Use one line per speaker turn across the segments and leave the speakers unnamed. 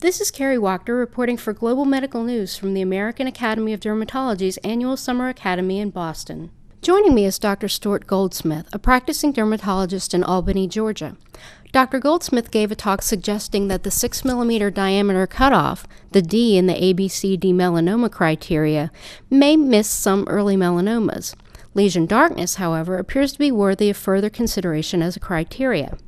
This is Kerri Wachter reporting for Global Medical News from the American Academy of Dermatology's annual Summer Academy in Boston. Joining me is Dr. Stuart Goldsmith, a practicing dermatologist in Albany, Georgia. Dr. Goldsmith gave a talk suggesting that the 6 mm diameter cutoff, the D in the ABCDE melanoma criteria, may miss some early melanomas. Lesion darkness, however, appears to be worthy of further consideration as a criteria.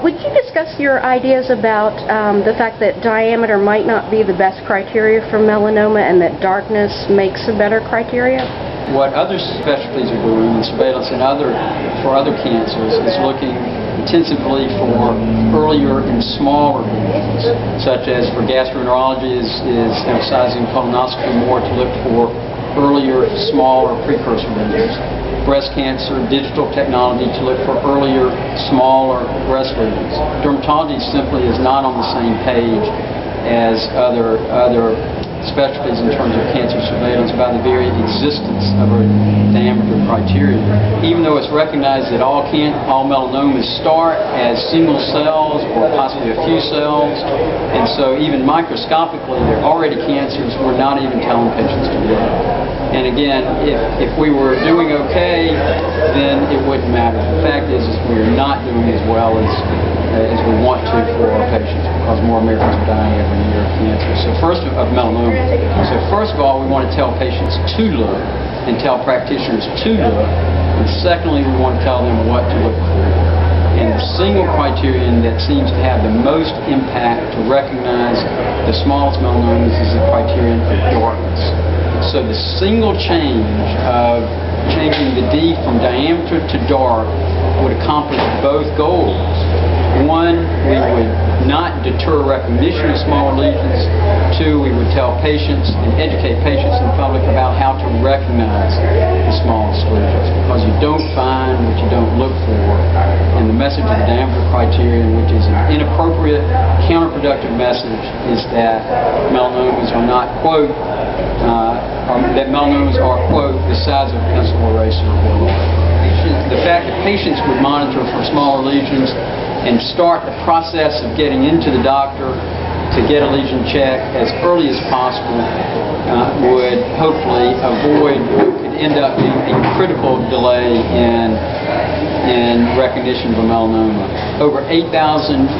Would you discuss your ideas about the fact that diameter might not be the best criteria for melanoma and that darkness makes a better criteria?
What other specialties are doing in surveillance and for other cancers is looking intensively for earlier and smaller lesions, such as for gastroenterology is emphasizing colonoscopy more to look for earlier, smaller precursor lesions. Breast cancer, digital technology to look for earlier, smaller breast lesions. Dermatology simply is not on the same page as other specialties in terms of cancer surveillance by the very existence of a diameter criteria. Even though it's recognized that all melanomas start as single cells or possibly a few cells, and so even microscopically they're already cancers, we're not even telling patients to do that. And again, if we were doing okay, then it wouldn't matter. The fact is we're not doing as well as we want to for our patients, because more Americans are dying every year of cancer. So first of melanoma. So first of all, we want to tell patients to look and tell practitioners to look. And secondly, we want to tell them what to look for. And the single criterion that seems to have the most impact to recognize the smallest melanomas is the criterion of darkness. So the single change of changing the D from diameter to dark would accomplish both goals. One, we would not deter recognition of smaller lesions. Two, we would tell patients and educate patients and the public about how to recognize the smallest lesions, because you don't find what you don't look for. And the message of the diameter criterion, which is an inappropriate, counterproductive message, is that melanomas are not, quote, that melanomas are, quote, the size of a pencil eraser. The fact that patients would monitor for smaller lesions and start the process of getting into the doctor to get a lesion check as early as possible would hopefully avoid what could end up being a critical delay in recognition of a melanoma. Over 8,000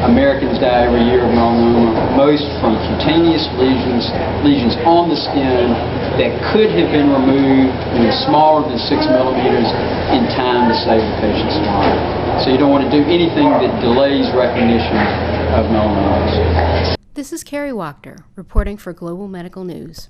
Americans die every year of melanoma, most from cutaneous lesions on the skin that could have been removed when smaller than 6 millimeters in time to save the patient's life. So you don't want to do anything that delays recognition of melanomas.
This is Kerri Wachter reporting for Global Medical News.